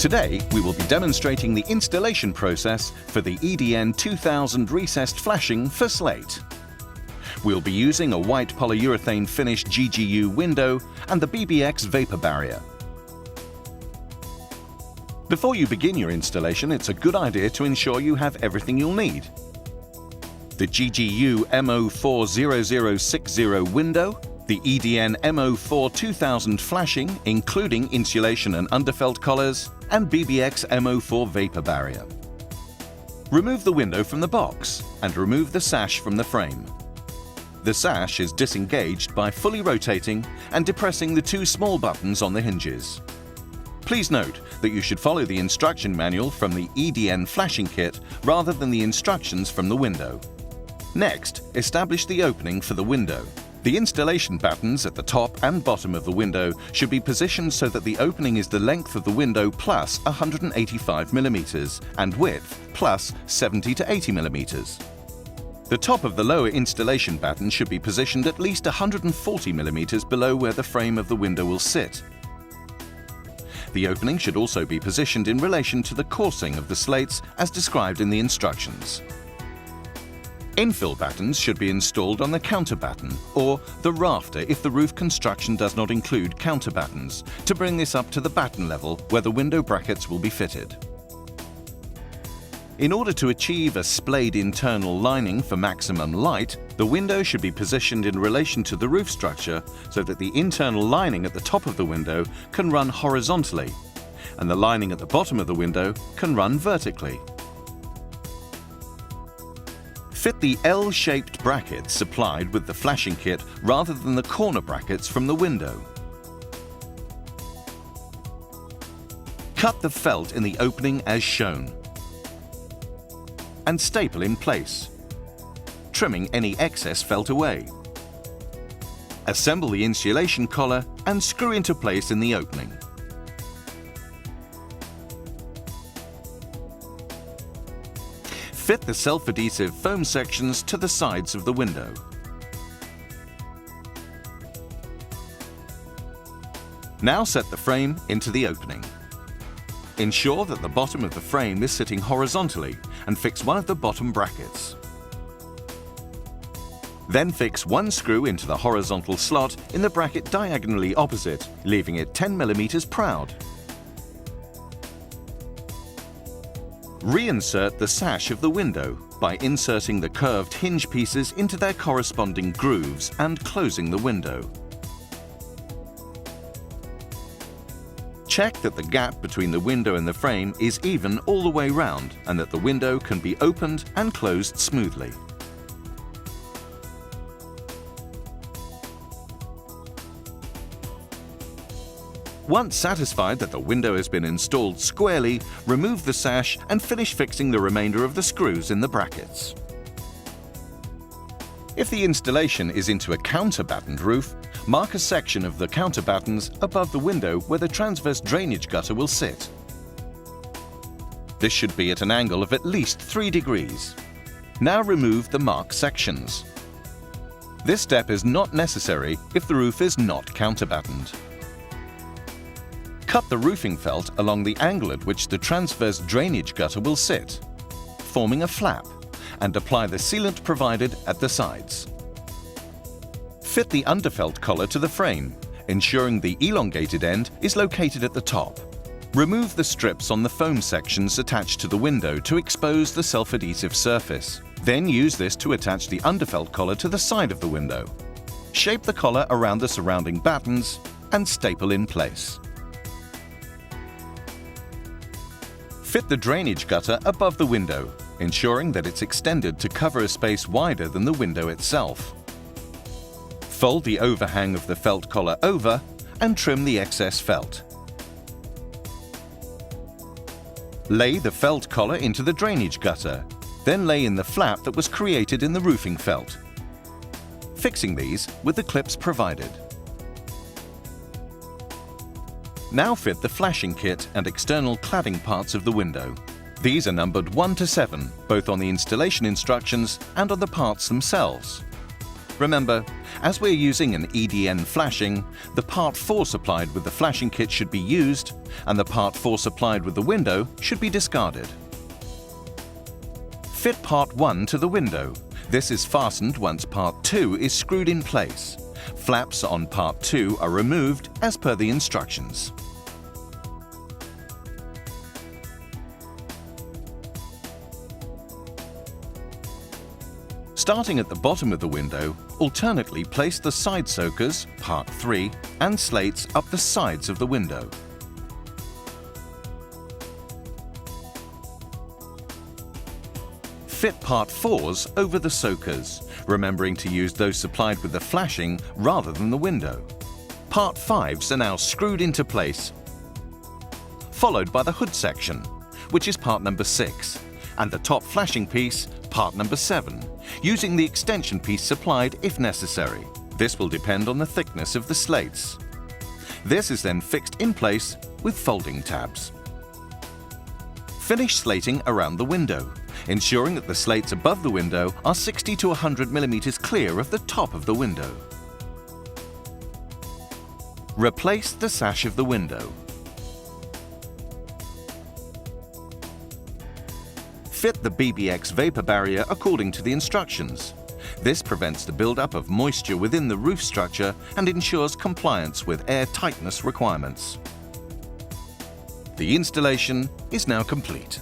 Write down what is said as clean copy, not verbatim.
Today, we will be demonstrating the installation process for the EDN 2000 recessed flashing for Slate. We'll be using a white polyurethane finished GGU window and the BBX vapor barrier. Before you begin your installation, it's a good idea to ensure you have everything you'll need. The GGU MO40060 window, the EDN MO4 2000 flashing, including insulation and underfelt collars, and BBX MO4 vapor barrier. Remove the window from the box and remove the sash from the frame. The sash is disengaged by fully rotating and depressing the two small buttons on the hinges. Please note that you should follow the instruction manual from the EDN flashing kit rather than the instructions from the window. Next, establish the opening for the window. The installation battens at the top and bottom of the window should be positioned so that the opening is the length of the window plus 185 mm and width plus 70 to 80 mm. The top of the lower installation batten should be positioned at least 140 mm below where the frame of the window will sit. The opening should also be positioned in relation to the coursing of the slates as described in the instructions. Infill battens should be installed on the counter batten or the rafter if the roof construction does not include counter battens, to bring this up to the batten level where the window brackets will be fitted. In order to achieve a splayed internal lining for maximum light, the window should be positioned in relation to the roof structure so that the internal lining at the top of the window can run horizontally and the lining at the bottom of the window can run vertically. Fit the L-shaped brackets supplied with the flashing kit rather than the corner brackets from the window. Cut the felt in the opening as shown and staple in place, trimming any excess felt away. Assemble the insulation collar and screw into place in the opening. Fit the self-adhesive foam sections to the sides of the window. Now set the frame into the opening. Ensure that the bottom of the frame is sitting horizontally and fix one of the bottom brackets. Then fix one screw into the horizontal slot in the bracket diagonally opposite, leaving it 10 mm proud. Reinsert the sash of the window by inserting the curved hinge pieces into their corresponding grooves and closing the window. Check that the gap between the window and the frame is even all the way round and that the window can be opened and closed smoothly. Once satisfied that the window has been installed squarely, remove the sash and finish fixing the remainder of the screws in the brackets. If the installation is into a counter-battened roof, mark a section of the counter battens above the window where the transverse drainage gutter will sit. This should be at an angle of at least 3 degrees. Now remove the marked sections. This step is not necessary if the roof is not counter-battened. Cut the roofing felt along the angle at which the transverse drainage gutter will sit, forming a flap, and apply the sealant provided at the sides. Fit the underfelt collar to the frame, ensuring the elongated end is located at the top. Remove the strips on the foam sections attached to the window to expose the self-adhesive surface. Then use this to attach the underfelt collar to the side of the window. Shape the collar around the surrounding battens and staple in place. Fit the drainage gutter above the window, ensuring that it's extended to cover a space wider than the window itself. Fold the overhang of the felt collar over and trim the excess felt. Lay the felt collar into the drainage gutter, then lay in the flap that was created in the roofing felt, fixing these with the clips provided. Now fit the flashing kit and external cladding parts of the window. These are numbered 1 to 7, both on the installation instructions and on the parts themselves. Remember, as we're using an EDN flashing, the Part 4 supplied with the flashing kit should be used, and the Part 4 supplied with the window should be discarded. Fit Part 1 to the window. This is fastened once Part 2 is screwed in place. Flaps on Part 2 are removed as per the instructions. Starting at the bottom of the window, alternately place the side soakers, Part 3, and slates up the sides of the window. Fit Part 4s over the soakers, remembering to use those supplied with the flashing rather than the window. Part 5s are now screwed into place, followed by the hood section, which is part number 6, and the top flashing piece, part number 7, using the extension piece supplied if necessary. This will depend on the thickness of the slates. This is then fixed in place with folding tabs. Finish slating around the window, ensuring that the slates above the window are 60 to 100 mm clear of the top of the window. Replace the sash of the window. Fit the BBX vapor barrier according to the instructions. This prevents the buildup of moisture within the roof structure and ensures compliance with air tightness requirements. The installation is now complete.